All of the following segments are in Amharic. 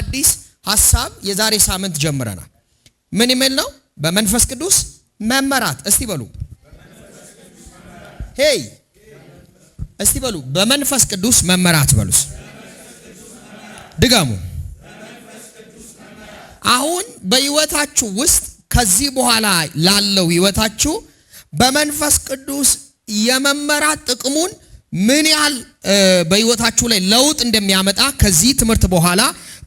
አዲስ ሐሳብ የዛሬ ሳምንት ጀምረናል። ምን ይመል ነው? በመንፈስ ቅዱስ መመራት። እስቲ በሉ ሄይ፣ እስቲ በሉ በመንፈስ ቅዱስ መመራት በሉስ። ድጋሙ። አሁን በህይወታችሁ ውስጥ ከዚህ በኋላ ላለው ህይወታችሁ በመንፈስ ቅዱስ የመመራት ጥቅሙን ምን ያህል በህይወታችሁ ላይ ለውጥ እንደሚያመጣ ከዚህ ትምህርት በኋላ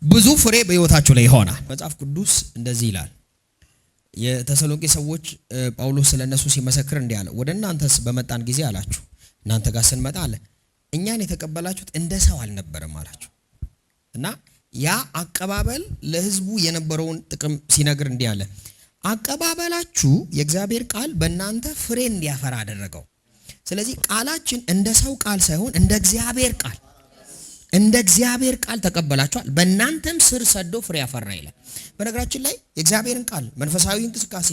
ብዙ ፍሬ በህይወታችሁ ላይ ይሆናል። መጽሐፍ ቅዱስ እንደዚህ ይላል። የተሰሎንቄ ሰዎች ጳውሎስ ስለነሱ ሲመሰክር እንዲህ አለ፣ ወደ እናንተስ በመጣን ጊዜ አላችሁ፣ እናንተ ጋር ስንመጣ አለ እኛን የተቀበላችሁት እንደ ሰው አልነበረም አላችሁ። እና ያ አቀባበል ለህዝቡ የነበረውን ጥቅም ሲነግር እንዲህ አለ፣ አቀባበላችሁ የእግዚአብሔር ቃል በእናንተ ፍሬ እንዲያፈራ አደረገው። ስለዚህ ቃላችን እንደ ሰው ቃል ሳይሆን እንደ እግዚአብሔር ቃል ተቀበላችኋል፣ በእናንተም ስር ሰዶ ፍሬ ያፈራ ይላል። በነገራችን ላይ የእግዚአብሔርን ቃል መንፈሳዊ እንቅስቃሴ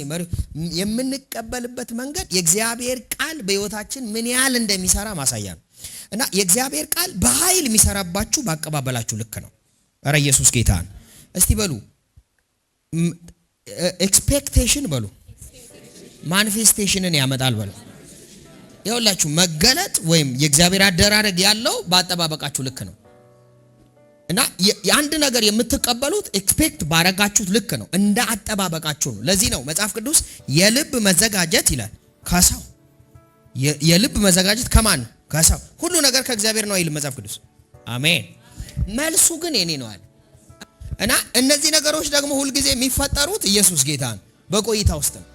የምንቀበልበት መንገድ የእግዚአብሔር ቃል በህይወታችን ምን ያህል እንደሚሰራ ማሳያ ነው። እና የእግዚአብሔር ቃል በኃይል የሚሰራባችሁ ባቀባበላችሁ ልክ ነው። ኧረ ኢየሱስ ጌታ ነው። እስቲ በሉ ኤክስፔክቴሽን በሉ ማኒፌስቴሽንን ያመጣል በሉ። ይኸውላችሁ መገለጥ ወይም የእግዚአብሔር አደራረግ ያለው ባጠባበቃችሁ ልክ ነው። እና የአንድ ነገር የምትቀበሉት ኤክስፔክት ባረጋችሁት ልክ ነው፣ እንደ አጠባበቃችሁ ነው። ለዚህ ነው መጽሐፍ ቅዱስ የልብ መዘጋጀት ይላል ከሰው። የልብ መዘጋጀት ከማን? ከሰው። ሁሉ ነገር ከእግዚአብሔር ነው አይልም መጽሐፍ ቅዱስ። አሜን። መልሱ ግን የኔ ነው አለ። እና እነዚህ ነገሮች ደግሞ ሁልጊዜ የሚፈጠሩት ኢየሱስ ጌታ ነው በቆይታ ውስጥ ነው።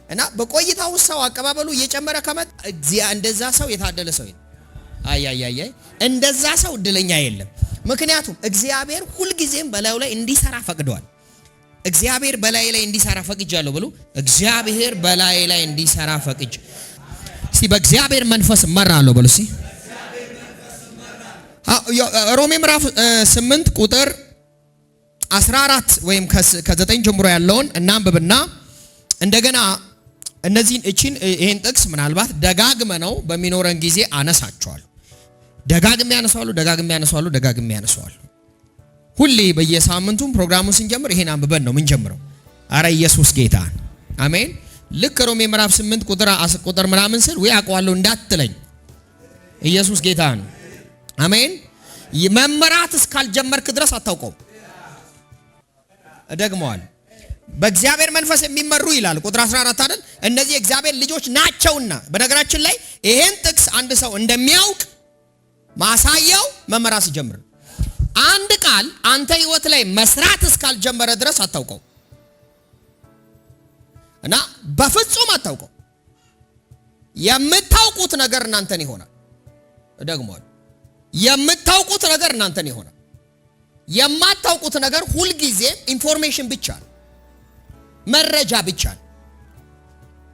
እና በቆይታ ውስጥ ሰው አቀባበሉ እየጨመረ ከመጣ እንደዛ ሰው የታደለ ሰው የለም። አይ እንደዛ ሰው እድለኛ የለም። ምክንያቱም እግዚአብሔር ሁልጊዜም በላዩ ላይ እንዲሰራ ፈቅዷል። እግዚአብሔር በላይ ላይ እንዲሰራ ፈቅጃለሁ ብሎ እግዚአብሔር በላይ ላይ እንዲሰራ ፈቅጅ። እስቲ በእግዚአብሔር መንፈስ እመራለሁ ብሎ እስቲ ሮሜ ምዕራፍ 8 ቁጥር 14 ወይም ከ9 ጀምሮ ያለውን እናንብብና እንደገና እነዚህን ይሄን ጥቅስ ምናልባት ደጋግመ ነው በሚኖረን ጊዜ አነሳቸዋለሁ። ደጋግሜ ያነሳዋለሁ። ሁሌ በየሳምንቱም ፕሮግራሙን ስንጀምር ይሄን አንብበን ነው ምን ጀምረው። አረ ኢየሱስ ጌታ አሜን። ልክ ሮሜ ምዕራፍ 8 ቁጥር ምናምን ስል ወይ አውቀዋለሁ እንዳትለኝ። ኢየሱስ ጌታ አሜን። መመራት እስካልጀመርክ ድረስ አታውቀውም። እደግመዋለሁ። በእግዚአብሔር መንፈስ የሚመሩ ይላል ቁጥር 14 አይደል? እነዚህ እግዚአብሔር ልጆች ናቸውና። በነገራችን ላይ ይሄን ጥቅስ አንድ ሰው እንደሚያውቅ ማሳያው መመራት ሲጀምር። አንድ ቃል አንተ ህይወት ላይ መስራት እስካልጀመረ ድረስ አታውቀው እና በፍጹም አታውቀው። የምታውቁት ነገር እናንተን ይሆናል። እደግመዋለሁ። የምታውቁት ነገር እናንተን ይሆናል። የማታውቁት ነገር ሁልጊዜ ኢንፎርሜሽን ብቻ ነው፣ መረጃ ብቻ ነው።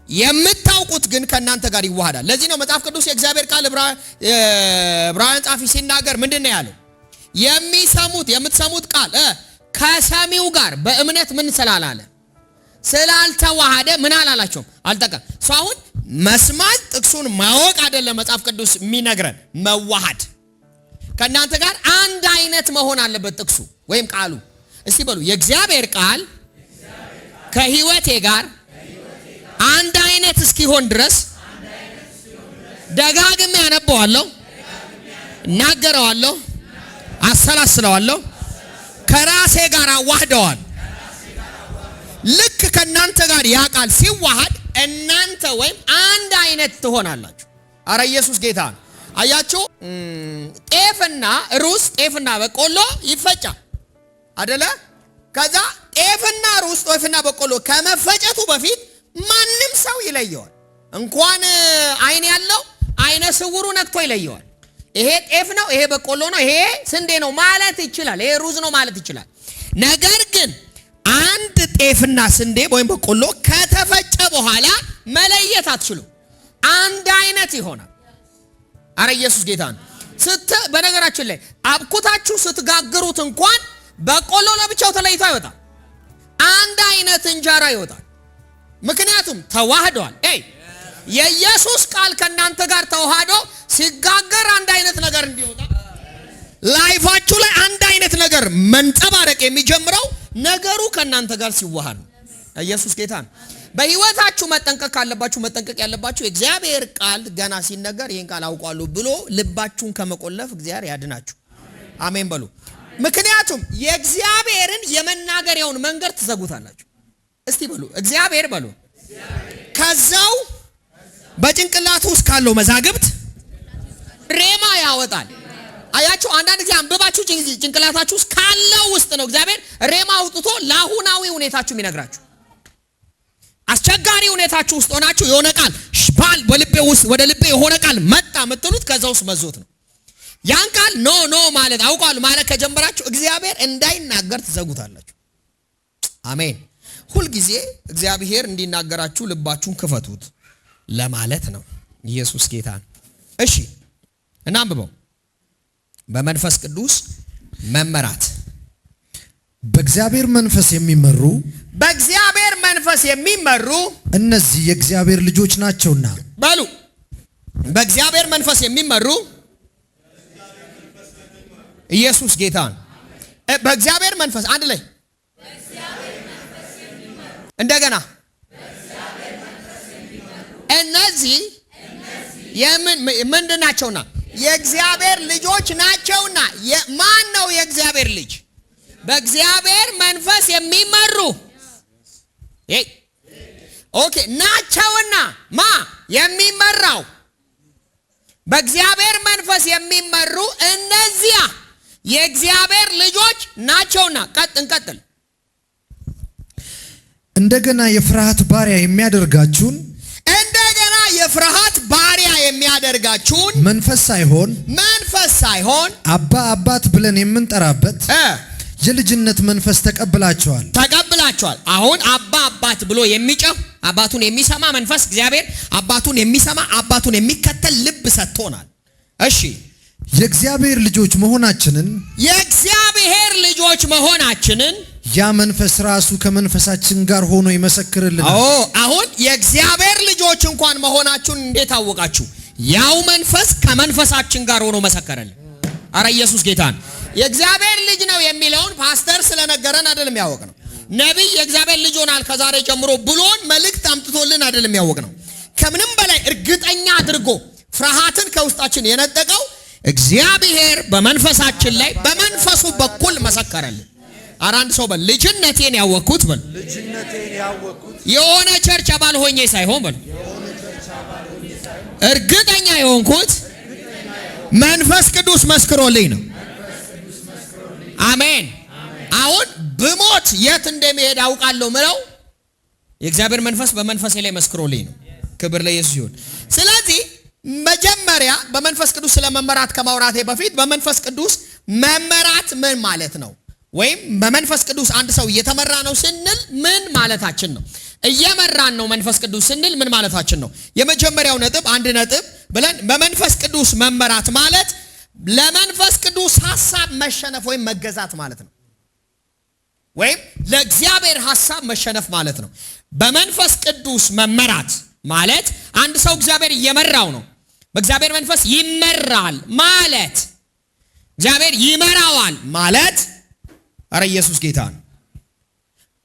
የምታውቁት ግን ከእናንተ ጋር ይዋሃዳል። ለዚህ ነው መጽሐፍ ቅዱስ የእግዚአብሔር ቃል ዕብራውያን ጻፊ ሲናገር ምንድን ነው ያለው? የምትሰሙት ቃል ከሰሚው ጋር በእምነት ምን ስላላለ ስላልተዋሃደ ምን አላላቸውም? አልጠቀም። ሰው አሁን መስማት ጥቅሱን ማወቅ አይደለም መጽሐፍ ቅዱስ የሚነግረን፣ መዋሃድ ከእናንተ ጋር አንድ አይነት መሆን አለበት ጥቅሱ ወይም ቃሉ። እስቲ በሉ የእግዚአብሔር ቃል ከህይወቴ ጋር አንድ አይነት እስኪሆን ድረስ ደጋግሜ አነበዋለሁ፣ እናገረዋለሁ፣ አሰላስለዋለሁ፣ ከራሴ ጋር አዋህደዋል። ልክ ከእናንተ ጋር ያ ቃል ሲዋሃድ እናንተ ወይም አንድ አይነት ትሆናላችሁ። አረ ኢየሱስ ጌታ ነው። አያችሁ ጤፍና ሩዝ፣ ጤፍና በቆሎ ይፈጫል አይደለ? ከዛ ጤፍና ሩዝ፣ ጤፍና በቆሎ ከመፈጨቱ በፊት ማንም ሰው ይለየዋል። እንኳን አይን ያለው አይነ ስውሩ ነክቶ ይለየዋል። ይሄ ጤፍ ነው፣ ይሄ በቆሎ ነው፣ ይሄ ስንዴ ነው ማለት ይችላል፣ ይሄ ሩዝ ነው ማለት ይችላል። ነገር ግን አንድ ጤፍና ስንዴ ወይም በቆሎ ከተፈጨ በኋላ መለየት አትችሉም። አንድ አይነት ይሆናል። አረ ኢየሱስ ጌታ ነው። በነገራችን ላይ አብኩታችሁ ስትጋግሩት እንኳን በቆሎ ለብቻው ተለይቶ አይወጣም። አንድ አይነት እንጀራ ይወጣል። ምክንያቱም ተዋህደዋል። የኢየሱስ ቃል ከእናንተ ጋር ተዋህዶ ሲጋገር አንድ አይነት ነገር እንዲወጣ ላይፋችሁ ላይ አንድ አይነት ነገር መንጸባረቅ የሚጀምረው ነገሩ ከእናንተ ጋር ሲዋሃድ ነው። ኢየሱስ ጌታ ነው። በህይወታችሁ መጠንቀቅ ያለባችሁ እግዚአብሔር ቃል ገና ሲነገር ይሄን ቃል አውቃለሁ ብሎ ልባችሁን ከመቆለፍ እግዚአብሔር ያድናችሁ። አሜን በሉ። ምክንያቱም የእግዚአብሔርን የመናገሪያውን መንገድ ትዘጉታላችሁ። እስቲ በሉ እግዚአብሔር በሉ። ከዛው በጭንቅላቱ ውስጥ ካለው መዛግብት ሬማ ያወጣል። አያችሁ፣ አንዳንድ ጊዜ አንብባችሁ ጭንቅላታችሁ ውስጥ ካለው ውስጥ ነው እግዚአብሔር ሬማ አውጥቶ ለአሁናዊ ሁኔታችሁ የሚነግራችሁ። አስቸጋሪ ሁኔታችሁ ውስጥ ሆናችሁ የሆነ ቃል ሽባል በልቤ ውስጥ ወደ ልቤ የሆነ ቃል መጣ የምትሉት ከዛ ውስጥ መዞት ነው። ያን ቃል ኖ ማለት አውቃለሁ ማለት ከጀመራችሁ እግዚአብሔር እንዳይናገር ትዘጉታላችሁ። አሜን። ሁልጊዜ እግዚአብሔር እንዲናገራችሁ ልባችሁን ክፈቱት ለማለት ነው። ኢየሱስ ጌታ ነው። እሺ እናንብበው። በመንፈስ ቅዱስ መመራት በእግዚአብሔር መንፈስ የሚመሩ እነዚህ የእግዚአብሔር ልጆች ናቸውና በሉ። በእግዚአብሔር መንፈስ የሚመሩ ኢየሱስ ጌታ ነው። በእግዚአብሔር መንፈስ አንድ ላይ እንደገና እነዚህ ምንድን ናቸውና? የእግዚአብሔር ልጆች ናቸውና። ማን ነው የእግዚአብሔር ልጅ? በእግዚአብሔር መንፈስ የሚመሩ ኦኬ ናቸውና። ማ የሚመራው? በእግዚአብሔር መንፈስ የሚመሩ እነዚያ የእግዚአብሔር ልጆች ናቸውና። እንቀጥል። እንደገና የፍርሃት ባሪያ የሚያደርጋችሁን መንፈስ ሳይሆን አባት ብለን የምንጠራበት የልጅነት መንፈስ ተቀብላችኋል። አሁን አባት ብሎ የሚጮህ አባቱን የሚሰማ መንፈስ እግዚአብሔር አባቱን የሚሰማ አባቱን የሚከተል ልብ ሰጥቶናል። እሺ የእግዚአብሔር ልጆች መሆናችንን ያ መንፈስ ራሱ ከመንፈሳችን ጋር ሆኖ ይመሰክርልናል። አሁን የእግዚአብሔር ልጆች እንኳን መሆናችሁን እንዴት አወቃችሁ? ያው መንፈስ ከመንፈሳችን ጋር ሆኖ መሰከረልን። አረ ኢየሱስ ጌታን። የእግዚአብሔር ልጅ ነው የሚለውን ፓስተር ስለነገረን አይደለም ያወቅነው። ነቢይ የእግዚአብሔር ልጅ ሆናል ከዛሬ ጀምሮ ብሎን መልእክት አምጥቶልን አይደለም ያወቅነው። ከምንም በላይ እርግጠኛ አድርጎ ፍርሃትን ከውስጣችን የነጠቀው እግዚአብሔር በመንፈሳችን ላይ በመንፈሱ በኩል መሰከረልን። አራንድ ሰው በል ልጅነቴን ያወቅኩት በል የሆነ ቸርች አባል ሆኜ ሳይሆን በል እርግጠኛ የሆንኩት መንፈስ ቅዱስ መስክሮልኝ ነው። አሜን። አሁን ብሞት የት እንደሚሄድ አውቃለሁ ምለው የእግዚአብሔር መንፈስ በመንፈሴ ላይ መስክሮልኝ ነው። ክብር ለኢየሱስ ይሁን። ስለዚህ መጀመሪያ በመንፈስ ቅዱስ ስለመመራት ከማውራቴ በፊት በመንፈስ ቅዱስ መመራት ምን ማለት ነው? ወይም በመንፈስ ቅዱስ አንድ ሰው እየተመራ ነው ስንል ምን ማለታችን ነው? እየመራን ነው መንፈስ ቅዱስ ስንል ምን ማለታችን ነው? የመጀመሪያው ነጥብ አንድ ነጥብ ብለን በመንፈስ ቅዱስ መመራት ማለት ለመንፈስ ቅዱስ ሐሳብ መሸነፍ ወይም መገዛት ማለት ነው። ወይም ለእግዚአብሔር ሐሳብ መሸነፍ ማለት ነው። በመንፈስ ቅዱስ መመራት ማለት አንድ ሰው እግዚአብሔር እየመራው ነው፣ በእግዚአብሔር መንፈስ ይመራል ማለት እግዚአብሔር ይመራዋል ማለት አረ ኢየሱስ ጌታ ነው።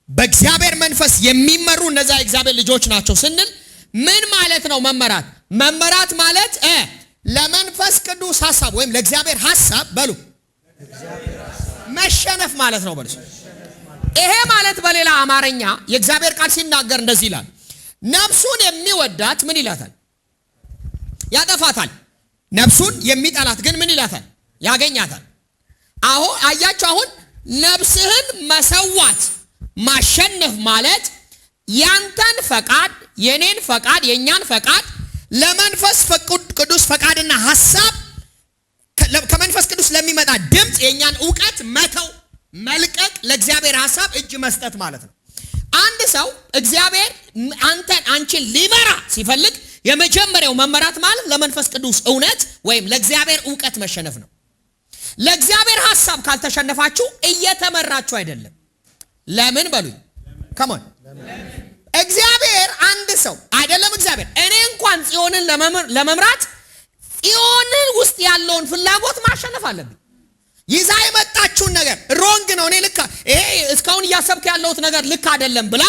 በእግዚአብሔር መንፈስ የሚመሩ እነዛ የእግዚአብሔር ልጆች ናቸው ስንል ምን ማለት ነው? መመራት ማለት ለመንፈስ ቅዱስ ሐሳብ ወይም ለእግዚአብሔር ሐሳብ በሉ መሸነፍ ማለት ነው። በሉ ይሄ ማለት በሌላ አማርኛ የእግዚአብሔር ቃል ሲናገር እንደዚህ ይላል። ነፍሱን የሚወዳት ምን ይላታል? ያጠፋታል። ነፍሱን የሚጠላት ግን ምን ይላታል? ያገኛታል። አሁን አያችሁ፣ አሁን ነፍስህን መሰዋት ማሸነፍ ማለት ያንተን ፈቃድ፣ የኔን ፈቃድ፣ የኛን ፈቃድ ለመንፈስ ቅዱስ ፈቃድና ሐሳብ ከመንፈስ ቅዱስ ለሚመጣ ድምፅ የኛን ዕውቀት መተው፣ መልቀቅ፣ ለእግዚአብሔር ሐሳብ እጅ መስጠት ማለት ነው። አንድ ሰው እግዚአብሔር አንቺን ሊመራ ሲፈልግ የመጀመሪያው መመራት ማለት ለመንፈስ ቅዱስ እውነት ወይም ለእግዚአብሔር ዕውቀት መሸነፍ ነው። ለእግዚአብሔር ሐሳብ ካልተሸነፋችሁ እየተመራችሁ አይደለም። ለምን በሉኝ? ከማን እግዚአብሔር አንድ ሰው አይደለም እግዚአብሔር እኔ እንኳን ጽዮንን ለመምራት ጽዮንን ውስጥ ያለውን ፍላጎት ማሸነፍ አለብኝ። ይዛ የመጣችውን ነገር ሮንግ ነው፣ እኔ ልክ ይሄ እስካሁን እያሰብክ ያለውት ነገር ልክ አይደለም ብላ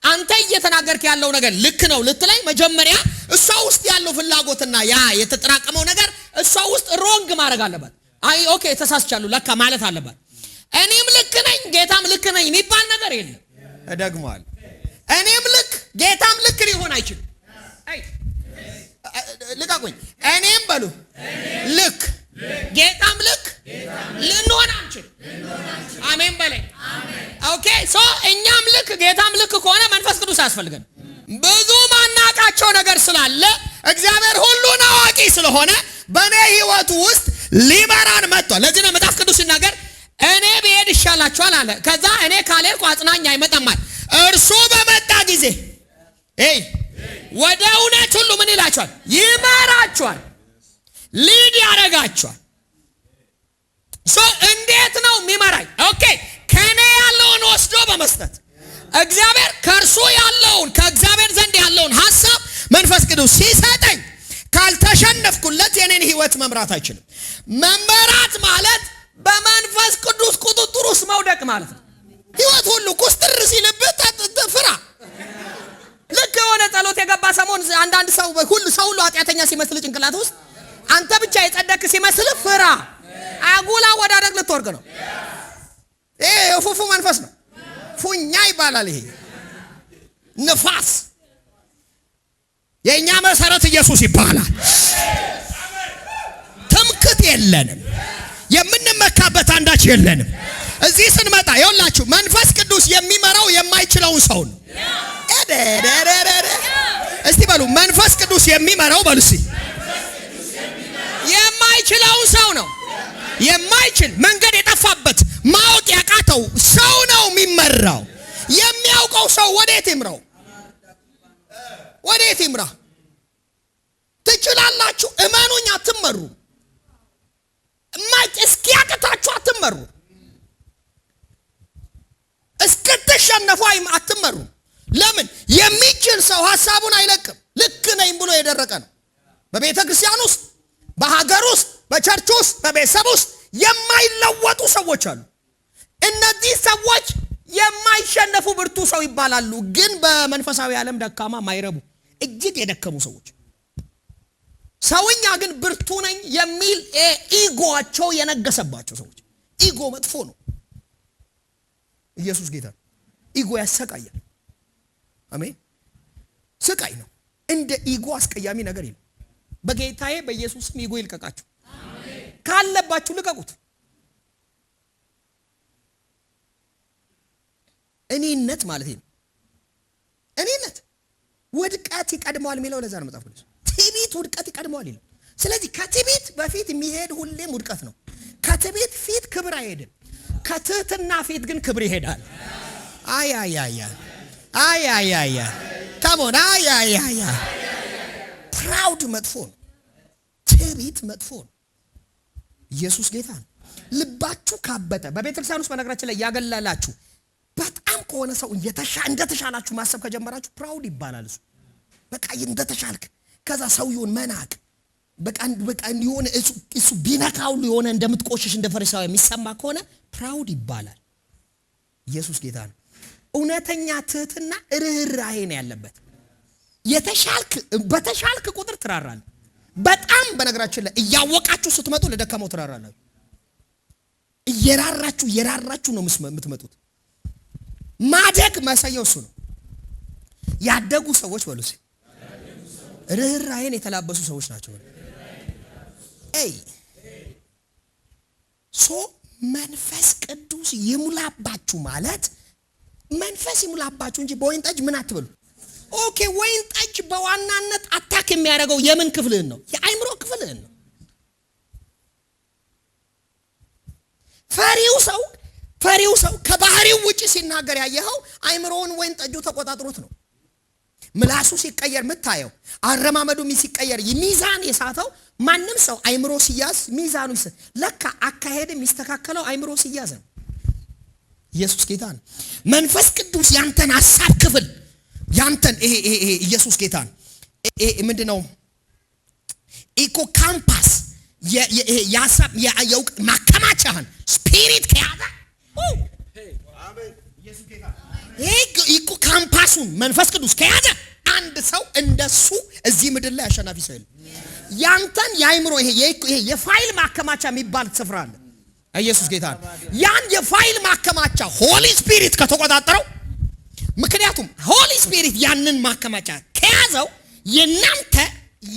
አንተ እየተናገርክ ያለው ነገር ልክ ነው ልትለኝ መጀመሪያ እሷ ውስጥ ያለው ፍላጎትና ያ የተጠራቀመው ነገር እሷ ውስጥ ሮንግ ማድረግ አለባት። አይ ኦኬ ተሳስቻለሁ ለካ ማለት አለባት። እኔም ልክ ነኝ ጌታም ልክ ነኝ የሚባል ነገር የለም። እደግመዋለሁ። እኔም ልክ ጌታም ልክ ሊሆን አይችልም። አይ ልቃቁኝ። እኔም በሉ ልክ ጌታም ልክ ልንሆን አንችል። አሜን በለኝ። ኦኬ ሶ እኛም ልክ ጌታም ልክ ከሆነ መንፈስ ቅዱስ ያስፈልገን። ብዙ ማናቃቸው ነገር ስላለ እግዚአብሔር ሁሉን አዋቂ ስለሆነ በእኔ ህይወቱ ውስጥ ሊመራን መጥቷል። ለዚህ ነው መጽሐፍ ቅዱስ ሲናገር እኔ ብሄድ ይሻላችኋል አለ። ከዛ እኔ ካልሄድኩ አጽናኝ አይመጣም አለ። እርሱ በመጣ ጊዜ ወደ እውነት ሁሉ ምን ይላችኋል? ይመራችኋል፣ ሊድ ያደርጋችኋል። ሶ እንዴት ነው የሚመራኝ? ኦኬ ከኔ ያለውን ወስዶ በመስጠት እግዚአብሔር ከእርሱ ያለውን ከእግዚአብሔር ዘንድ ያለውን ሐሳብ መንፈስ ቅዱስ ሲሰጠኝ ካልተሸነፍኩለት የኔን ህይወት መምራት አይችልም። መመራት ማለት በመንፈስ ቅዱስ ቁጥጥር ውስጥ መውደቅ ማለት ነው። ህይወት ሁሉ ቁስጥር ሲልብህ ፍራ። ልክ የሆነ ጸሎት የገባ ሰሞን አንዳንድ ሰው ሁሉ ኃጢአተኛ ሲመስል ጭንቅላት ውስጥ አንተ ብቻ የጸደቅ ሲመስል ፍራ። አጉላ ወዳደቅ ልትወርቅ ነው። ይሄ የፉፉ መንፈስ ነው። ፉኛ ይባላል። ይሄ ንፋስ። የእኛ መሰረት ኢየሱስ ይባላል። ትምክት የለንም፣ የምንመካበት አንዳች የለንም። እዚህ ስንመጣ ይኸውላችሁ መንፈስ ቅዱስ የሚመራው የማይችለውን ሰው ነው። እስቲ በሉ መንፈስ ቅዱስ የሚመራው በሉ እስቲ የማይችለውን ሰው ነው። የማይችል መንገድ የጠፋበት ማወቅ ያቃተው ሰው ነው የሚመራው። የሚያውቀው ሰው ወዴት ይምራው? ወዴት ይምራ? ትችላላችሁ፣ እመኑኝ፣ አትመሩ። እስኪያቅታችሁ አትመሩ። እስክትሸነፉ አትመሩ። ለምን? የሚችል ሰው ሐሳቡን አይለቅም። ልክ ነኝ ብሎ የደረቀ ነው። በቤተ ክርስቲያን ውስጥ፣ በሀገር ውስጥ፣ በቸርች ውስጥ፣ በቤተሰብ ውስጥ የማይለወጡ ሰዎች አሉ። እነዚህ ሰዎች የማይሸነፉ ብርቱ ሰው ይባላሉ። ግን በመንፈሳዊ ዓለም ደካማ ማይረቡ እጅግ የደከሙ ሰዎች። ሰውኛ ግን ብርቱ ነኝ የሚል ኢጎአቸው የነገሰባቸው ሰዎች። ኢጎ መጥፎ ነው። ኢየሱስ ጌታ። ኢጎ ያሰቃያል። አሜን። ስቃይ ነው። እንደ ኢጎ አስቀያሚ ነገር የለም። በጌታዬ በኢየሱስም ኢጎ ይልቀቃችሁ። አሜን። ካለባችሁ ልቀቁት። እኔነት ማለት ነው። እኔነት ውድቀት ይቀድመዋል የሚለው ለዛ ነው መጽሐፍ ቅዱስ። ትዕቢት ውድቀት ይቀድመዋል ይላል። ስለዚህ ከትዕቢት በፊት የሚሄድ ሁሌም ውድቀት ነው። ከትዕቢት ፊት ክብር አይሄድም። ከትህትና ፊት ግን ክብር ይሄዳል። አይ ካሞን አይ ፕራውድ መጥፎ ነው። ትዕቢት መጥፎ ነው። ኢየሱስ ጌታ ነው። ልባችሁ ካበጠ በቤተክርስቲያን ውስጥ በነገራችን ላይ ያገላላችሁ በጣም ከሆነ ሰው እንደተሻላችሁ ማሰብ ከጀመራችሁ ፕራውድ ይባላል። እሱ በቃ እንደተሻልክ ከዛ ሰውየውን መናቅ በቃ የሆነ እሱ ቢነካው የሆነ እንደምትቆሽሽ እንደ ፈሪሳዊ የሚሰማ ከሆነ ፕራውድ ይባላል። ኢየሱስ ጌታ ነው። እውነተኛ ትህትና ርህራሄ ነው ያለበት። በተሻልክ ቁጥር ትራራለህ። በጣም በነገራችን ላይ እያወቃችሁ ስትመጡ ለደካማው ትራራላችሁ። እየራራችሁ ነው የምትመጡት። ማደግ ማሳየው እሱ ነው። ያደጉ ሰዎች በሉስ ርህራሄን የተላበሱ ሰዎች ናቸው። መንፈስ ቅዱስ ይሙላባችሁ ማለት መንፈስ ይሙላባችሁ እንጂ በወይን ጠጅ ምን አትበሉ። ኦኬ ወይን ጠጅ በዋናነት አታክ የሚያደርገው የምን ክፍልህን ነው? የአእምሮ ክፍልህን ነው። ፈሪው ሰው ከባህሪው ውጪ ሲናገር ያየኸው አእምሮውን ወይን ጠጁ ተቆጣጥሮት ነው። ምላሱ ሲቀየር ምታየው፣ አረማመዱ ሲቀየር ሚዛን የሳተው ማንም ሰው አእምሮ ሲያዝ ሚዛኑ ለካ አካሄድ የሚስተካከለው አእምሮ ሲያዝ ነው። ኢየሱስ ጌታ ነው። መንፈስ ቅዱስ ያንተን ሐሳብ ክፍል ያንተን ይሄ ኢየሱስ ጌታ ነው። ምንድነው ኢኮ ካምፓስ የሐሳብ ማከማቻ ማከማቻህን ስፒሪት ከያዘ ይሄ ካምፓሱን መንፈስ ቅዱስ ከያዘ አንድ ሰው እንደሱ እዚህ ምድር ላይ አሸናፊ ሰው የለም። ያንተን የአይምሮ ይሄ የፋይል ማከማቻ የሚባል ስፍራ አለ። ኢየሱስ ጌታ ነው። ያን የፋይል ማከማቻ ሆሊ ስፒሪት ከተቆጣጠረው፣ ምክንያቱም ሆሊ ስፒሪት ያንን ማከማቻ ከያዘው የናንተ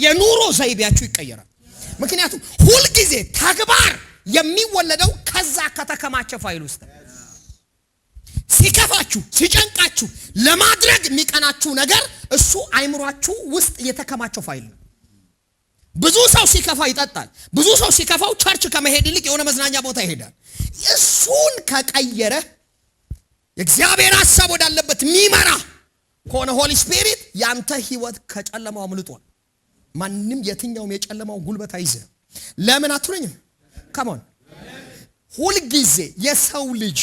የኑሮ ዘይቤያችሁ ይቀየራል። ምክንያቱም ሁልጊዜ ተግባር የሚወለደው ከዛ ከተከማቸ ፋይል ውስጥ። ሲከፋችሁ ሲጨንቃችሁ ለማድረግ የሚቀናችሁ ነገር እሱ አይምሯችሁ ውስጥ የተከማቸው ፋይል ነው። ብዙ ሰው ሲከፋ ይጠጣል። ብዙ ሰው ሲከፋው ቸርች ከመሄድ ይልቅ የሆነ መዝናኛ ቦታ ይሄዳል። እሱን ከቀየረ የእግዚአብሔር ሐሳብ ወዳለበት የሚመራ ከሆነ ሆሊ ስፒሪት ያንተ ህይወት ከጨለማው አምልጧል። ማንም የትኛውም የጨለማው ጉልበት አይዝም። ለምን አትሉኝም? ካሞን ሁልጊዜ የሰው ልጅ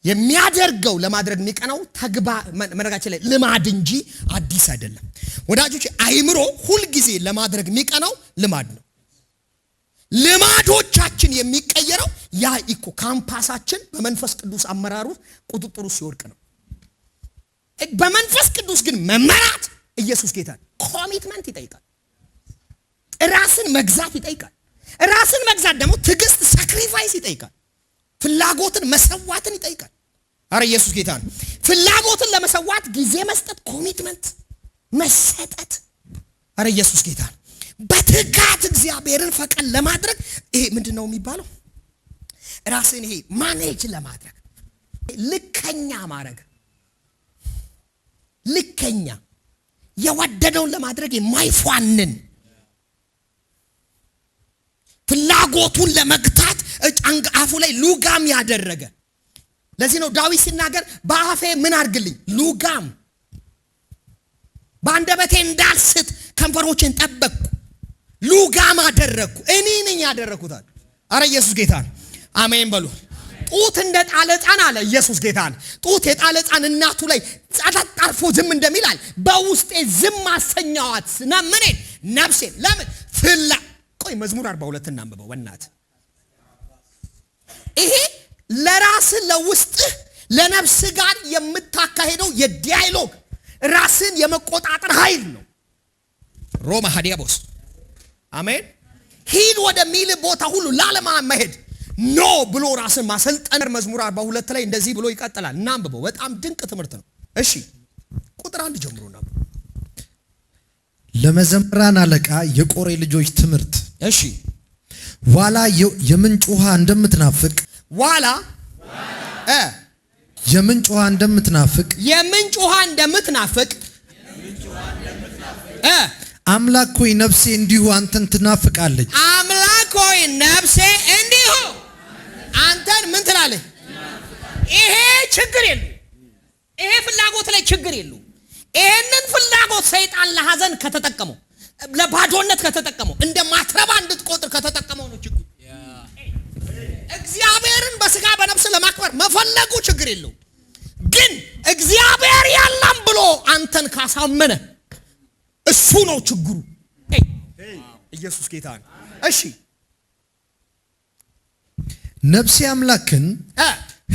የሚያደርገው ለማድረግ የሚቀናው መነጋችን ላይ ልማድ እንጂ አዲስ አይደለም። ወዳጆች አይምሮ ሁልጊዜ ለማድረግ የሚቀናው ልማድ ነው። ልማዶቻችን የሚቀየረው ያ ካምፓሳችን በመንፈስ ቅዱስ አመራሩ ቁጥጥሩ ሲወድቅ ነው። በመንፈስ ቅዱስ ግን መመራት ኢየሱስ ጌታ ኮሚትመንት ይጠይቃል። ራስን መግዛት ይጠይቃል። ራስን መግዛት ደግሞ ትዕግስት፣ ሳክሪፋይስ ይጠይቃል። ፍላጎትን መሰዋትን ይጠይቃል። አረ ኢየሱስ ጌታ ነው። ፍላጎትን ለመሰዋት ጊዜ መስጠት፣ ኮሚትመንት መሰጠት። አረ ኢየሱስ ጌታ ነው። በትጋት እግዚአብሔርን ፈቃድ ለማድረግ ይሄ ምንድነው የሚባለው? ራስን ይሄ ማኔጅ ለማድረግ ልከኛ ማድረግ፣ ልከኛ የወደደውን ለማድረግ የማይፏንን ፍላጎቱን ለመግታት አፉ ላይ ሉጋም ያደረገ። ለዚህ ነው ዳዊት ሲናገር በአፌ ምን አድርግልኝ? ሉጋም፣ በአንደበቴ እንዳልስት ከንፈሮችን ጠበቅኩ፣ ሉጋም አደረግኩ። እኔ ነኝ ያደረግኩታል። አረ ኢየሱስ ጌታ ነው። አሜን በሉ። ጡት እንደ ጣለ ሕፃን አለ ኢየሱስ ጌታ ነው። ጡት የጣለ ሕፃን እናቱ ላይ ጸጥ አርፎ ዝም እንደሚላል በውስጤ ዝም አሰኛዋት ምኔን? ነፍሴን። ለምን? ቆይ መዝሙር 42 እናንብበው በእናት። ይሄ ለራስ ለውስጥ ለነፍስ ጋር የምታካሄደው የዲያሎግ ራስን የመቆጣጠር ኃይል ነው። ሮማ ሀዲያቦስ አሜን። ሂድ ወደሚል ቦታ ሁሉ ላለማ መሄድ ኖ ብሎ ራስን ማሰልጠን። መዝሙር 42 ላይ እንደዚህ ብሎ ይቀጥላል። እናንብበው። በጣም ድንቅ ትምህርት ነው። እሺ ቁጥር 1 ጀምሮ ነው። ለመዘምራን አለቃ የቆሬ ልጆች ትምህርት። እሺ ዋላ የምንጭ ውሃ እንደምትናፍቅ የምንጭ ውሃ እንደምትናፍቅ አምላክ ሆይ ነፍሴ እንዲሁ አንተን ትናፍቃለች። አምላክ ሆይ ነፍሴ እንዲሁ አንተን ምን ትላለች? ይሄ ችግር የለው። ይሄ ፍላጎት ላይ ችግር የለው። ይሄንን ፍላጎት ሰይጣን ለሐዘን ከተጠቀመው፣ ለባዶነት ከተጠቀመው፣ እንደ ማትረባ እንድትቆጥር ከተጠቀመው ነው ችግር። እግዚአብሔርን በስጋ በነፍስ ለማክበር መፈለጉ ችግር የለው። ግን እግዚአብሔር ያለም ብሎ አንተን ካሳመነ እሱ ነው ችግሩ። ኢየሱስ ጌታ ነው። እሺ ነፍሴ አምላክን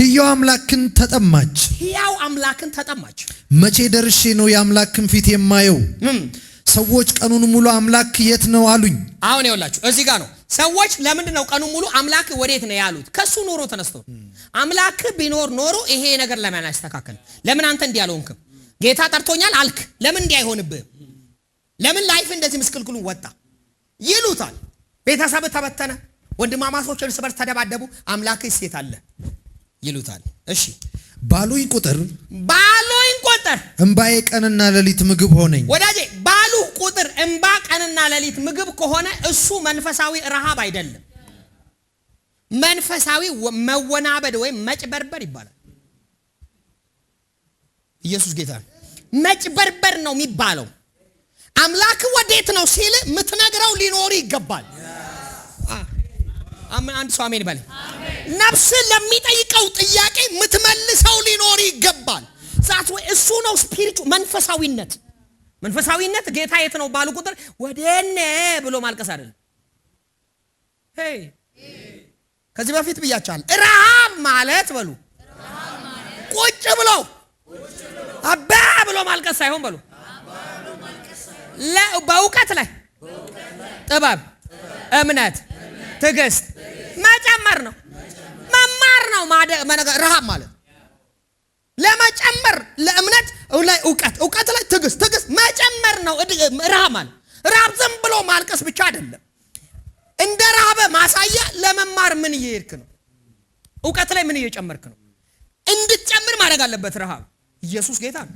ሕያው አምላክን ተጠማች። ሕያው አምላክን ተጠማች። መቼ ደርሼ ነው የአምላክን ፊት የማየው? ሰዎች ቀኑን ሙሉ አምላክ የት ነው አሉኝ። አሁን ይኸውላችሁ እዚህ ጋር ነው ሰዎች ለምንድን ነው ቀኑን ሙሉ አምላክ ወዴት ነው ያሉት? ከሱ ኖሮ ተነስቶ አምላክ ቢኖር ኖሮ ይሄ ነገር ለምን አይስተካከል? ለምን አንተ እንዲህ አልሆንክም? ጌታ ጠርቶኛል አልክ፣ ለምን እንዲህ አይሆንብህም? ለምን ላይፍ እንደዚህ ምስቅልቅሉን ወጣ ይሉታል። ቤተሰብ ተበተነ፣ ወንድማማቾች እርስ በርስ ተደባደቡ፣ አምላክስ የት አለ ይሉታል። እሺ ባሉኝ ቁጥር እንባዬ ቀንና ሌሊት ምግብ ሆነኝ። ወዳጄ ባሉ ቁጥር እንባ ቀንና ሌሊት ምግብ ከሆነ እሱ መንፈሳዊ ረሃብ አይደለም። መንፈሳዊ መወናበድ ወይም መጭበርበር ይባላል። ኢየሱስ ጌታ ነው። መጭበርበር ነው የሚባለው። አምላክ ወዴት ነው ሲል የምትነግረው ሊኖር ይገባል። አንድ ሰው አሜን በል። ነፍስ ለሚጠይቀው ጥያቄ የምትመልሰው ሊኖር ይገባል። ዛት ወይ እሱ ነው ስፒሪቹ መንፈሳዊነት። መንፈሳዊነት ጌታ የት ነው ባሉ ቁጥር ወደኔ ብሎ ማልቀስ አይደለም። ከዚህ በፊት ብያችኋለሁ። ረሃብ ማለት በሉ ቁጭ ብሎ አባ ብሎ ማልቀስ ሳይሆን በሉ በእውቀት ላይ ጥበብ፣ እምነት፣ ትዕግስት መጨመር ነው፣ መማር ነው። ረሃብ ማለት ለመጨመር ለእምነት ላይ እውቀት ላይ ትዕግስት መጨመር ነው። ረሃብ ማለት ረሃብ ዝም ብሎ ማልቀስ ብቻ አይደለም። እንደ ረሃብ ማሳያ ለመማር ምን እየሄድክ ነው? እውቀት ላይ ምን እየጨመርክ ነው? እንድትጨምር ማድረግ አለበት ረሃብ። ኢየሱስ ጌታ ነው።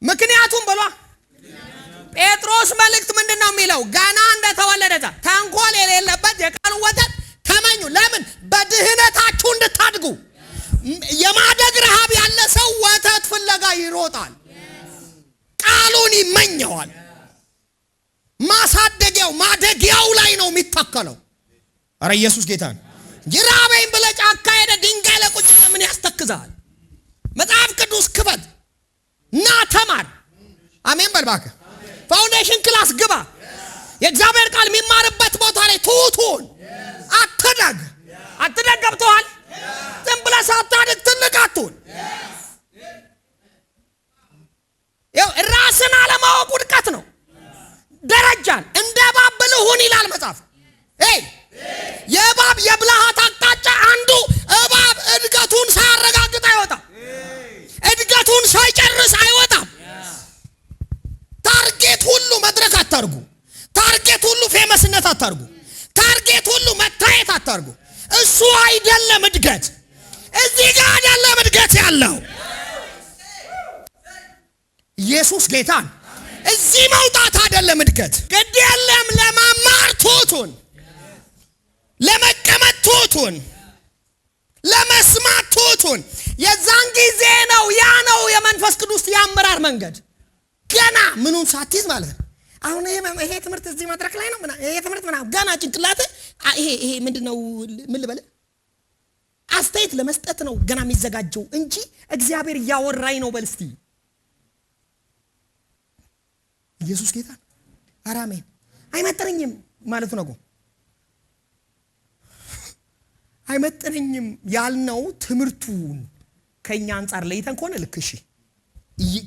ምክንያቱም በሏ ጴጥሮስ መልእክት ምንድነው የሚለው? ገና እንደተወለደ ተንኮል የሌለበት የቃል ወተት ተመኙ። ለምን? በድህነታችሁ እንድታድጉ። የማደግ ረሃብ ያለ ሰው ወተት ፍለጋ ይሮጣል፣ ቃሉን ይመኘዋል። ማሳደጊያው ማደጊያው ላይ ነው የሚተከለው። አረ ኢየሱስ ጌታ ነው። ይራበኝ ብለህ ጫካ ሄደ ድንጋይ ላይ ቁጭ ምን ያስተክዛል? መጽሐፍ ቅዱስ ክፈት እና ተማር። አሜን በል እባክህ። ፋውንዴሽን ክላስ ግባ። የእግዚአብሔር ቃል የሚማርበት ቦታ ላይ ትሁቱን አትደግ ገብተዋል። ዝም ብለህ ሳታድግ ትልቅ አትሁን። ያው ራስን አለማወቅ ውድቀት ነው። ደረጃን እንደ እባብ ብልህ ሁን ይላል መጽሐፍ። የእባብ የብልሃት አቅጣጫ አንዱ እባብ እድገቱን ሳያረጋግጥ አይወጣም። እድገቱን ሳይጨርስ አይወጣም። ታርጌት ሁሉ መድረክ አታርጉ። ታርጌት ሁሉ ፌመስነት አታርጉ። ታርጌት ሁሉ መታየት አታርጉ። እሱ አይደለም እድገት። እዚህ ጋር አይደለም እድገት ያለው። ኢየሱስ ጌታን እዚህ መውጣት አይደለም እድገት። ግድ የለም ለመማር ትሁቱን፣ ለመቀመጥ ትሁቱን፣ ለመስማት ትሁቱን። የዛን ጊዜ ነው ያ ነው የመንፈስ ቅዱስ የአመራር መንገድ። ገና ምኑን ሳትይዝ ማለት ነው። አሁን ይሄ ትምህርት እዚህ መድረክ ላይ ነው ይሄ ትምህርት ምናምን ገና ጭንቅላት ይሄ ምንድነው ምን ልበል አስተያየት ለመስጠት ነው ገና የሚዘጋጀው እንጂ እግዚአብሔር እያወራኝ ነው በል እስቲ። ኢየሱስ ጌታ አራሜን አይመጥነኝም ማለቱ ነው። አይመጥነኝም ያልነው ትምህርቱን ከኛ አንፃር ለይተን ከሆነ ልክ እሺ።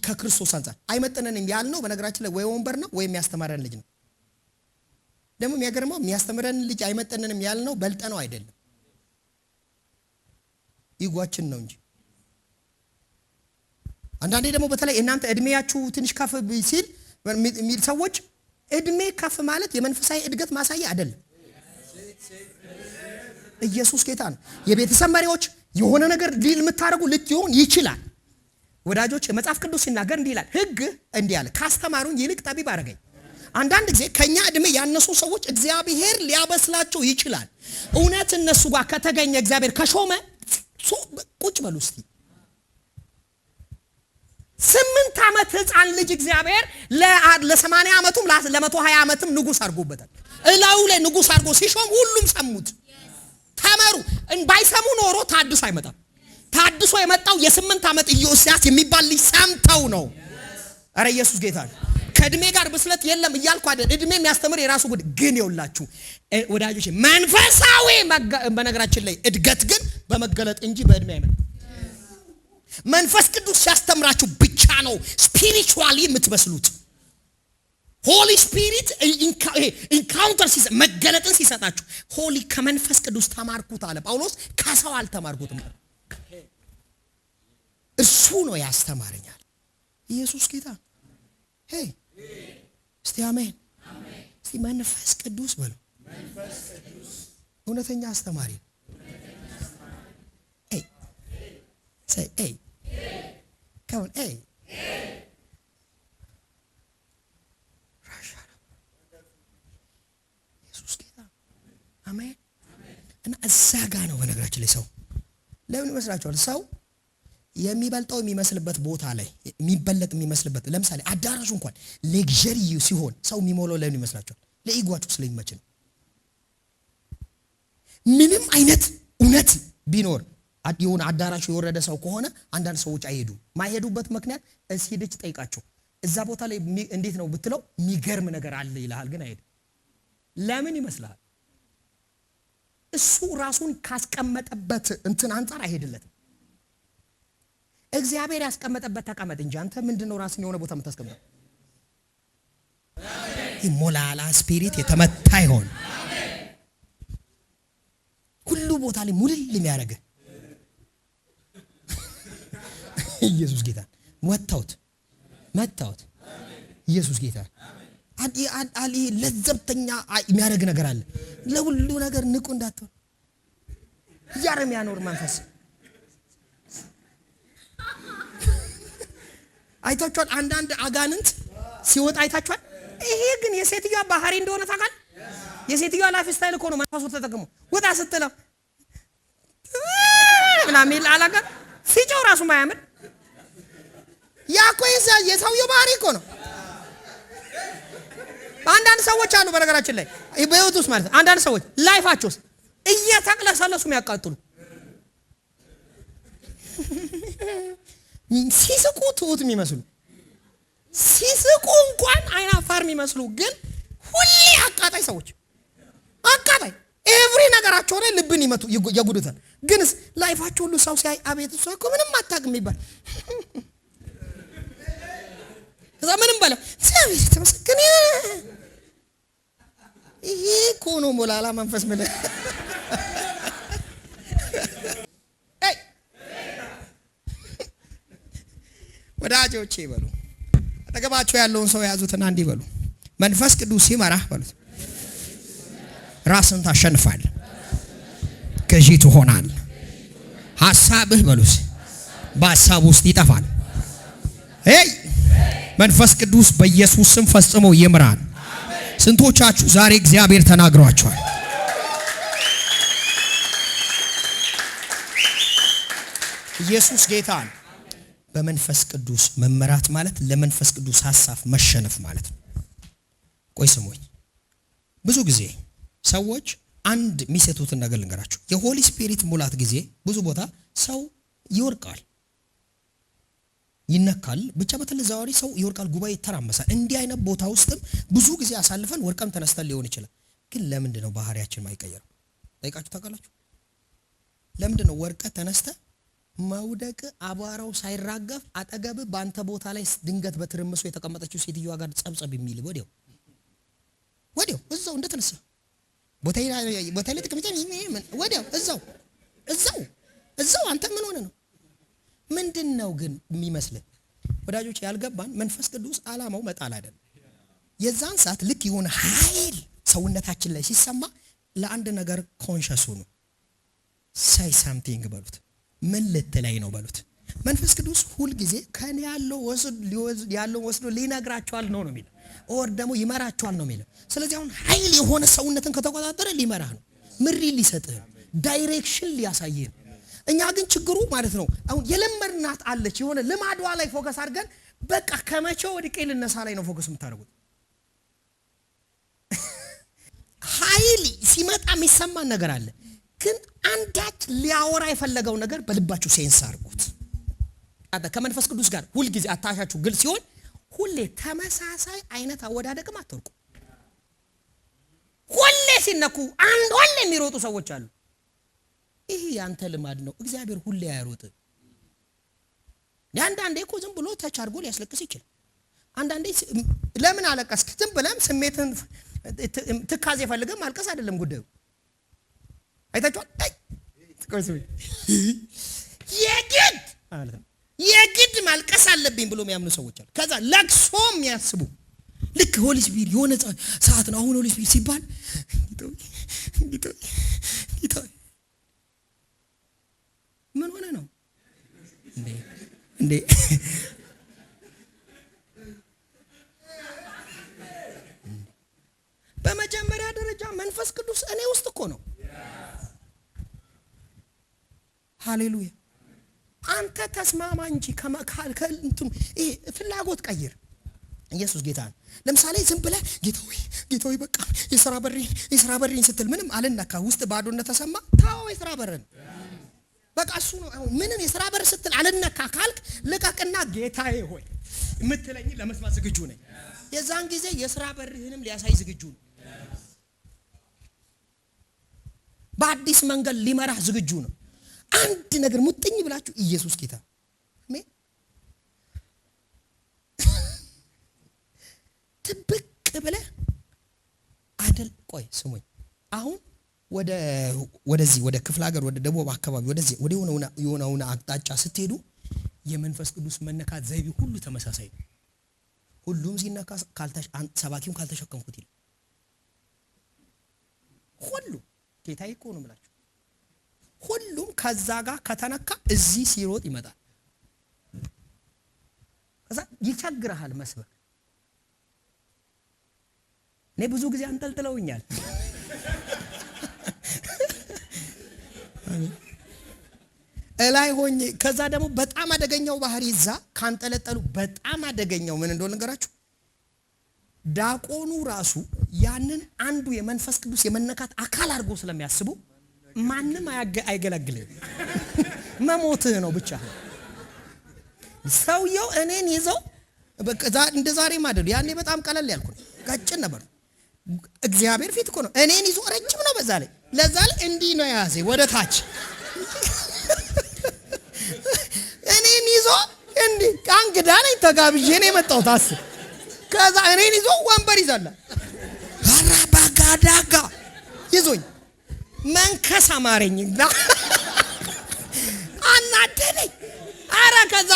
ከክርስቶስ አንፃር አይመጥነንም ያልነው በነገራችን ላይ ወይ ወንበር ነው ወይ የሚያስተምረን ልጅ ነው። ደግሞ የሚያገርመው የሚያስተምረን ልጅ አይመጥነንም ያልነው በልጠነው አይደለም፣ ይጓችን ነው እንጂ። አንዳንዴ ደግሞ በተለይ እናንተ እድሜያችሁ ትንሽ ከፍ ሲል የሚል ሰዎች እድሜ ከፍ ማለት የመንፈሳዊ እድገት ማሳያ አይደለም። ኢየሱስ ጌታ ነው። የቤተሰብ መሪዎች የሆነ ነገር ሊል የምታደርጉ ልትሆን ይችላል። ወዳጆች መጽሐፍ ቅዱስ ሲናገር እንዲህ ይላል፣ ሕግ እንዲህ አለ ካስተማሩኝ ይልቅ ጠቢብ አደረገኝ። አንዳንድ ጊዜ ከኛ እድሜ ያነሱ ሰዎች እግዚአብሔር ሊያበስላቸው ይችላል። እውነት እነሱ ጋር ከተገኘ እግዚአብሔር ከሾመ ቁጭ በሉ እስቲ። 8 ዓመት ህፃን ልጅ እግዚአብሔር ለ80 ዓመቱም ለ120 ዓመትም ንጉስ አድርጎበታል። እላዩ ላይ ንጉስ አድርጎ ሲሾም ሁሉም ሰሙት፣ ተመሩ። ባይሰሙ ኖሮ ታድሶ አይመጣም። ታድሶ የመጣው የ8 ዓመት ኢዮስያስ የሚባል ልጅ ሰምተው ነው። አረ ኢየሱስ ጌታ ነው። ከእድሜ ጋር ብስለት የለም እያልኩ አይደል። እድሜ የሚያስተምር የራሱ ጉድ ግን ይውላችሁ ወዳጆች፣ መንፈሳዊ በነገራችን ላይ እድገት ግን በመገለጥ እንጂ በእድሜ አይመጣም። መንፈስ ቅዱስ ሲያስተምራችሁ ብቻ ነው ስፒሪቹዋሊ የምትበስሉት። ሆሊ ስፒሪት ኢንካውንተር መገለጥን ሲሰጣችሁ ሆሊ ከመንፈስ ቅዱስ ተማርኩት አለ ጳውሎስ። ከሰው አልተማርኩትም፣ እሱ ነው ያስተማረኛል። ኢየሱስ ጌታ ሄይ እስቲ አሜን። እስቲ መንፈስ ቅዱስ በሉ። እውነተኛ አስተማሪ say hey come on hey ኢየሱስ ጌታ አሜን። እና እዛ ጋ ነው በነገራችን ላይ ሰው ለምን ይመስላችኋል? ሰው የሚበልጠው የሚመስልበት ቦታ ላይ የሚበለጥ የሚመስልበት ለምሳሌ አዳራሹ እንኳን ሌክዠሪ ሲሆን ሰው የሚሞላው ለምን ይመስላችኋል? ለኢጓችሁ ስለሚመች ነው። ምንም አይነት እውነት ቢኖር የሆነ አዳራሹ የወረደ ሰው ከሆነ አንዳንድ ሰዎች አይሄዱ። ማይሄዱበት ምክንያት እስኪድች ጠይቃቸው እዛ ቦታ ላይ እንዴት ነው ብትለው የሚገርም ነገር አለ ይልሃል፣ ግን አይሄድ። ለምን ይመስልሃል? እሱ ራሱን ካስቀመጠበት እንትን አንፃር አይሄድለትም። እግዚአብሔር ያስቀመጠበት ተቀመጥ እንጂ አንተ ምንድነው ራስን የሆነ ቦታ የምታስቀምጠው? ሞላላ ስፒሪት የተመታ ይሆን ሁሉ ቦታ ላይ ሙልል የሚያደርግ ኢየሱስ ጌታ መታውት ኢየሱስ ጌታ አሊ ለዘብተኛ የሚያደርግ ነገር አለ። ለሁሉ ነገር ንቁ እንዳትሆን ያረም ያኖር መንፈስ አይታችኋል። አንዳንድ አጋንንት ሲወጣ አይታችኋል። ይሄ ግን የሴትዮዋ ባህሪ እንደሆነ ታውቃለህ። የሴትዮዋ ላይፍ ስታይል እኮ ነው። መንፈሱ ተጠቅሞ ወጣ ስትለው ምናምን አላጋ ሲጮህ ራሱ ማያምር ያኮ የሰውየው ባህሪ እኮ ነው። አንዳንድ ሰዎች አሉ በነገራችን ላይ በህይወት ውስጥ ማለት አንዳንድ ሰዎች ላይፋቸው ውስጥ እየተቅለሰለሱ የሚያቃጥሉ ሲስቁ ትሁት የሚመስሉ ሲስቁ እንኳን አይናፋር የሚመስሉ ግን ሁሌ አቃጣይ ሰዎች አቃጣይ ኤቭሪ ነገራቸው ላይ ልብን ይመቱ የጉዱታል። ግንስ ላይፋቸው ሁሉ ሰው ሲያይ አቤት እሷ እኮ ምንም አታውቅም ይባል። እዛ ምንም በለው እግዚአብሔር ተመስገን። ይሄ እኮ ነው ሞላላ መንፈስ ምለ ወዳጆቼ ይበሉ። አጠገባቸው ያለውን ሰው ያዙትና እንዲህ በሉ፣ መንፈስ ቅዱስ ሲመራህ በሉት ራስን ታሸንፋለህ፣ ገዢ ትሆናለህ። ሐሳብህ በሉት በሐሳብ ውስጥ ይጠፋል። መንፈስ ቅዱስ በኢየሱስ ስም ፈጽሞ ይምራል። ስንቶቻችሁ ዛሬ እግዚአብሔር ተናግሯችኋል? ኢየሱስ ጌታ ነው። በመንፈስ ቅዱስ መመራት ማለት ለመንፈስ ቅዱስ ሐሳብ መሸነፍ ማለት ነው። ቆይ ስሙኝ። ብዙ ጊዜ ሰዎች አንድ የሚሰጡትን ነገር ልንገራችሁ። የሆሊ ስፒሪት ሙላት ጊዜ ብዙ ቦታ ሰው ይወርቃል፣ ይነካል። ብቻ በተለዛዋሪ ሰው ይወርቃል፣ ጉባኤ ይተራመሳል። እንዲህ አይነት ቦታ ውስጥም ብዙ ጊዜ አሳልፈን ወርቀም ተነስተን ሊሆን ይችላል። ግን ለምንድን ነው ባህሪያችን ማይቀየረው? ጠይቃችሁ ታውቃላችሁ? ለምንድን ነው ወርቀት ተነስተ ማውደቅ አቧራው ሳይራገፍ አጠገብ በአንተ ቦታ ላይ ድንገት በትርምሱ የተቀመጠችው ሴትዮዋ ጋር ጸብጸብ የሚል ወዲያው እዛው እንደተነሳ ቦታዬ ላይ ተቀምጬ ወዲያው እዛው አንተ ምን ሆነ ነው? ምንድነው ግን የሚመስልህ? ወዳጆች ያልገባን መንፈስ ቅዱስ ዓላማው መጣል አይደለም። የዛን ሰዓት ልክ የሆነ ኃይል ሰውነታችን ላይ ሲሰማ ለአንድ ነገር ኮንሸስ ሁኑ። ሳይ ሳምቲንግ በሉት። ምን ልትላይ ነው በሉት። መንፈስ ቅዱስ ሁል ጊዜ ከኔ ያለው ወስዶ ሊነግራቸዋል ነው የሚለው፣ ኦር ደግሞ ይመራቸዋል ነው የሚለው። ስለዚህ አሁን ኃይል የሆነ ሰውነትን ከተቆጣጠረ ሊመራህ ነው፣ ምሪ ሊሰጥህ፣ ዳይሬክሽን ሊያሳይህ ነው። እኛ ግን ችግሩ ማለት ነው አሁን የለመድናት አለች የሆነ ልማዷ ላይ ፎከስ አድርገን በቃ ከመቼው ወድቄ ልነሳ ላይ ነው ፎከስ የምታደርጉት። ኃይል ሲመጣ የሚሰማን ነገር አለ፣ ግን አንዳች ሊያወራ የፈለገው ነገር በልባችሁ ሴንስ አድርጉት። ከመንፈስ ቅዱስ ጋር ሁል ጊዜ አታሻችሁ ግል ሲሆን ሁሌ ተመሳሳይ አይነት አወዳደቅም አትወርቁ። ሁሌ ሲነኩ ሁሌ የሚሮጡ ሰዎች አሉ። ይሄ ያንተ ልማድ ነው። እግዚአብሔር ሁሌ አይሮጥ። አንዳንዴ እኮ ዝም ብሎ ተች አድርጎ ሊያስለቅስ ይችላል። አንዳንዴ ለምን አለቀስክ? ዝም ብለም ስሜትን ትካዜ ፈልገህ ማልቀስ አይደለም ጉዳዩ። አይታችኋል? የግድ ማልቀስ አለብኝ ብሎ የሚያምኑ ሰዎች አሉ። ከዛ ለቅሶ የሚያስቡ ልክ ሆሊ ስፒሪት የሆነ ሰዓት ነው አሁን ሆሊ ስፒሪት ሲባል ምን ሆነ ነው እንዴ? በመጀመሪያ ደረጃ መንፈስ ቅዱስ እኔ ውስጥ እኮ ነው። ሃሌሉያ። አንተ ተስማማ እንጂ ከእንትኑ ይሄ ፍላጎት ቀይር። ኢየሱስ ጌታ ነው። ለምሳሌ ዝም ብለህ ጌታ ሆይ በቃ የሥራ በሬን ስትል ምንም አልነካ ውስጥ ባዶነት ተሰማ ታው የሥራ በረን በቃ እሱ ነው። አሁን ምንም የሥራ በር ስትል አልነካ ካልክ ልቀቅና ጌታዬ ሆይ የምትለኝ ለመስማት ዝግጁ ነኝ። የዛን ጊዜ የሥራ በርህንም ሊያሳይ ዝግጁ ነው። በአዲስ መንገድ ሊመራህ ዝግጁ ነው። አንድ ነገር ሙጥኝ ብላችሁ ኢየሱስ ጌታ አሜን ጥብቅ ብለህ አይደል? ቆይ ስሙኝ። አሁን ወደዚህ ወደ ክፍለ ሀገር ወደ ደቡብ አካባቢ ወደዚህ ወደ የሆነ አቅጣጫ ስትሄዱ የመንፈስ ቅዱስ መነካት ዘይቤ ሁሉ ተመሳሳይ ነው። ሁሉም ሲነካ ሰባኪውን ካልተሸከምኩት ይላል። ሁሉ ጌታዬ እኮ ነው የምላችሁ። ሁሉም ከዛ ጋር ከተነካ እዚህ ሲሮጥ ይመጣል። ከዛ ይቸግርሃል መስበክ። እኔ ብዙ ጊዜ አንጠልጥለውኛል። እላይ ሆኜ ከዛ ደግሞ በጣም አደገኛው ባህሪ ይዛ ካንጠለጠሉ በጣም አደገኛው ምን እንደሆነ ነገራችሁ። ዳቆኑ ራሱ ያንን አንዱ የመንፈስ ቅዱስ የመነካት አካል አድርጎ ስለሚያስቡ ማንም አይገለግልም። መሞትህ ነው ብቻ። ሰውየው እኔን ይዘው እንደ ዛሬ ማደሉ ያኔ በጣም ቀለል ያልኩ ቀጭን ነበር። እግዚአብሔር ፊት እኮ ነው እኔን ይዞ ረጅም ነው። በዛ ላይ ለዛ ላይ እንዲህ ነው ያዘ ወደ ታች እኔን ይዞ እንዲህ እንግዳ ነኝ ተጋብዤ ነው የመጣሁት አስብ። ከዛ እኔን ይዞ ወንበር ይዛላ አራባጋዳጋ ይዞኝ መንከስ አማረኝ አናደደኝ። አረ ከዛ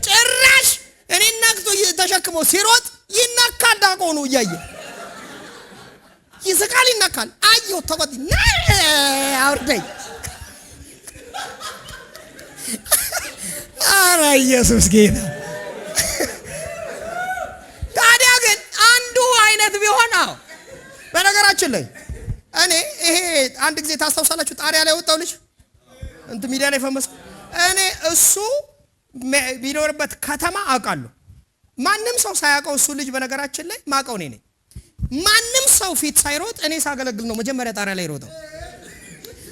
ጭራሽ እኔን ነክቶ ተሸክሞ ሲሮጥ ይነካል። ዳቆኑ እያየ ይስቃል፣ ይነካል። አየሁ ተቆጥ አውርደኝ። አረ ኢየሱስ ጌታ። ታዲያ ግን አንዱ አይነት ቢሆን በነገራችን ላይ እኔ ይሄ አንድ ጊዜ ታስታውሳላችሁ ጣሪያ ላይ ወጣው ልጅ እንትን ሚዲያ ላይ ፈመስ እኔ እሱ ቢኖርበት ከተማ አውቃለሁ። ማንም ሰው ሳያውቀው እሱ ልጅ በነገራችን ላይ ማውቀው እኔ ነኝ። ማንም ሰው ፊት ሳይሮጥ እኔ ሳገለግል ነው መጀመሪያ ጣሪያ ላይ ሮጠው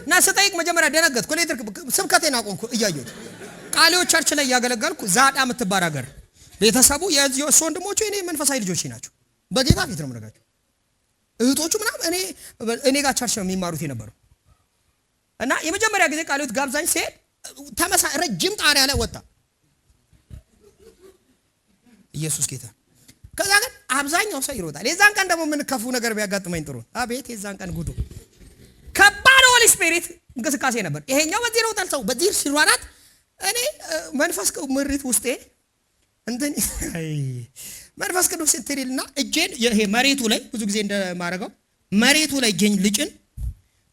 እና ስጠይቅ መጀመሪያ ደነገጥኩ። ስብከቴን አቆምኩ እያየሁት ቃሊዎች ቸርች ላይ ያገለገልኩ ዛዳ የምትባል ሀገር ቤተሰቡ የዚህ እሱ ወንድሞቹ እኔ መንፈሳዊ ልጆች ናቸው። በጌታ ፊት ነው የምነግራቸው። እህቶቹ ምናምን እኔ ጋር ቸርች ነው የሚማሩት የነበረው እና የመጀመሪያ ጊዜ ቃሊዎች ጋብዛኝ ሲሄድ ረጅም ጣሪያ ላይ ወጣ። ኢየሱስ ጌታ። ከዛ ግን አብዛኛው ሰው ይሮጣል። የዛን ቀን ደግሞ ምን ከፉ ነገር ቢያጋጥመኝ ጥሩ አቤት የዛን ቀን ጉዱ ከባድ ሆሊ ስፒሪት እንቅስቃሴ ነበር። ይሄኛው በዚህ ይሮጣል፣ ሰው በዚህ ሲሯራት እኔ መንፈስ ቅዱስ ውስጤ እንትን መንፈስ ቅዱስ ስትልና እጄን ይሄ መሬቱ ላይ ብዙ ጊዜ እንደማረጋው መሬቱ ላይ እጄን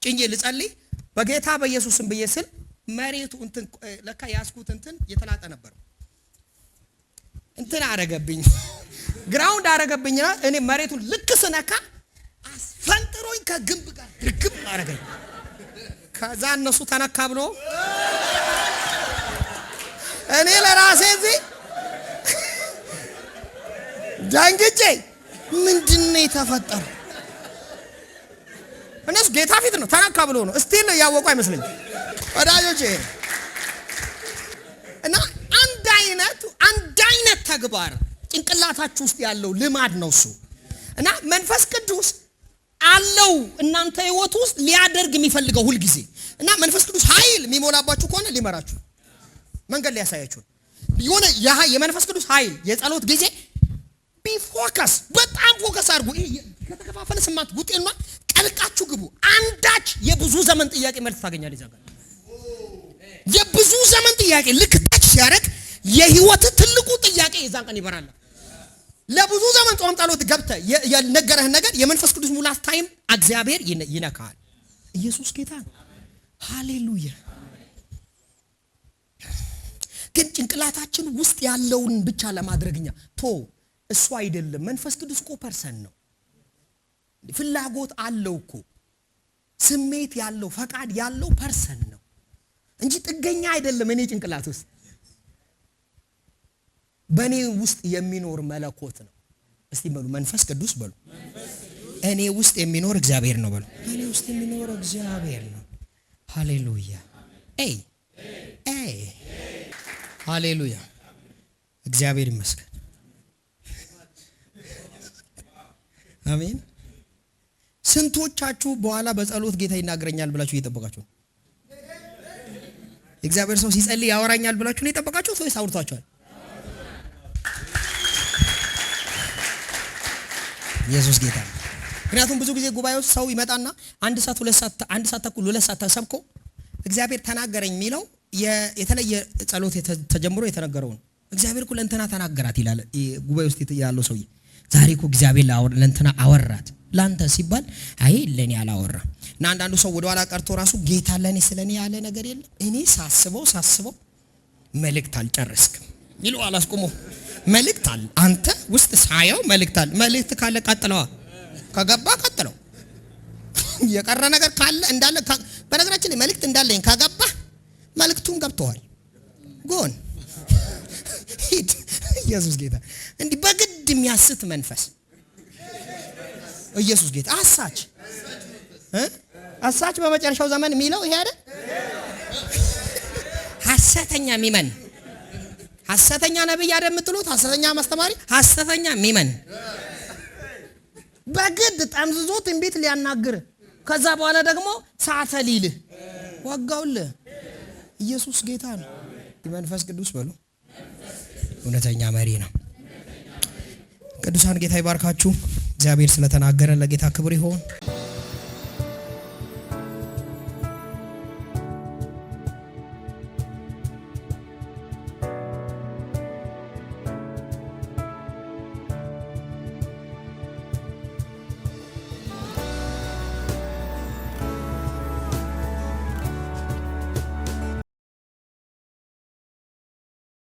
ጭኜ ልጸልይ በጌታ በኢየሱስ ስም ብዬ ስል መሬቱ እንትን ለካ ያስኩት እንትን የተላጠ ነበር። እንትን አረገብኝ፣ ግራውንድ አረገብኝና እኔ መሬቱን ልክ ስነካ አስፈንጥሮኝ ከግንብ ጋር ድርግም አረገኝ። ከዛ እነሱ ተነካ ብሎ እኔ ለራሴ እዚህ ዳንግጬ ምንድነው የተፈጠረው? እነሱ ጌታ ፊት ነው ተነካ ብሎ ነው እስቲል ነው ያወቁ አይመስልኝም ወዳጆቼ። እና አንድ አይነት ተግባር ጭንቅላታችሁ ውስጥ ያለው ልማድ ነው እሱ። እና መንፈስ ቅዱስ አለው እናንተ ህይወት ውስጥ ሊያደርግ የሚፈልገው ሁል ጊዜ እና መንፈስ ቅዱስ ኃይል የሚሞላባችሁ ከሆነ ሊመራችሁ መንገድ ሊያሳያችሁ የሆነ የመንፈስ ቅዱስ ኃይል የጸሎት ጊዜ ቢፎከስ በጣም ፎከስ አድርጉ። ከተከፋፈለ ስማት ጉጤና ቀልቃችሁ ግቡ። አንዳች የብዙ ዘመን ጥያቄ መልስ ታገኛለህ። ይዛጋ የብዙ ዘመን ጥያቄ ልክ ታች ሲያረግ የህይወት ትልቁ ጥያቄ ይዛን ቀን ይበራል። ለብዙ ዘመን ጾም ጸሎት ገብተህ የነገረህን ነገር የመንፈስ ቅዱስ ሙላት ታይም እግዚአብሔር ይነካል። ኢየሱስ ጌታ ነው። ሃሌሉያ። ግን ጭንቅላታችን ውስጥ ያለውን ብቻ ለማድረግኛ እሱ አይደለም። መንፈስ ቅዱስ እኮ ፐርሰን ነው። ፍላጎት አለው እኮ ስሜት ያለው ፈቃድ ያለው ፐርሰን ነው እንጂ ጥገኛ አይደለም። እኔ ጭንቅላት ውስጥ በእኔ ውስጥ የሚኖር መለኮት ነው። እስቲ በሉ መንፈስ ቅዱስ በሉ። እኔ ውስጥ የሚኖር እግዚአብሔር ነው በሉ። እኔ ውስጥ የሚኖር እግዚአብሔር ነው። ሃሌሉያ ሃሌሉያ። እግዚአብሔር ይመስገን። አሜን። ስንቶቻችሁ በኋላ በጸሎት ጌታ ይናገረኛል ብላችሁ እየጠበቃችሁ ነው? እግዚአብሔር ሰው ሲጸልይ ያወራኛል ብላችሁ ነው የጠበቃችሁት ወይስ አውርታችኋል? ኢየሱስ ጌታ። ምክንያቱም ብዙ ጊዜ ጉባኤ ውስጥ ሰው ይመጣና 1 ሰዓት 2 ሰዓት 1 ሰዓት ተኩል 2 ሰዓት ተሰብኮ እግዚአብሔር ተናገረኝ የሚለው የተለየ ጸሎት ተጀምሮ የተነገረው ነው። እግዚአብሔር እኮ ለእንትና ተናገራት ይላል ጉባኤ ውስጥ ያለው ሰውዬ። ዛሬ እኮ እግዚአብሔር ለእንትና አወራት ላንተ ሲባል አይ ለኔ አላወራ እና አንዳንዱ ሰው ወደ ኋላ ቀርቶ ራሱ ጌታ ለኔ ስለኔ ያለ ነገር የለም እኔ ሳስበው መልእክት አልጨረስክም ይሉ አላስቆመው መልእክት አለ አንተ ውስጥ ሳየው መልእክት አለ። መልእክት ካለ ቀጥለዋ ከገባ ቀጥለው የቀረ ነገር ካለ እንዳለ በነገራችን ላይ መልእክት እንዳለኝ ከገባ መልእክቱን ገብተዋል ጎን ሂድ። ኢየሱስ ጌታ። እንዲህ በግድ የሚያስት መንፈስ ኢየሱስ ጌታ አሳች በመጨረሻው ዘመን የሚለው ይሄ አይደል? ሐሰተኛ ሚመን ሐሰተኛ ነብይ አይደል የምትሉት? ሐሰተኛ ማስተማሪ፣ ሐሰተኛ ሚመን በግድ ጠምዝዞት እንዴት ሊያናግር ከዛ በኋላ ደግሞ ሳተሊል ወጋውልህ። ኢየሱስ ጌታ ነው። መንፈስ ቅዱስ በሉ እውነተኛ መሪ ነው። ቅዱሳን ጌታ ይባርካችሁ። እግዚአብሔር ስለተናገረ ለጌታ ክብር ይሁን።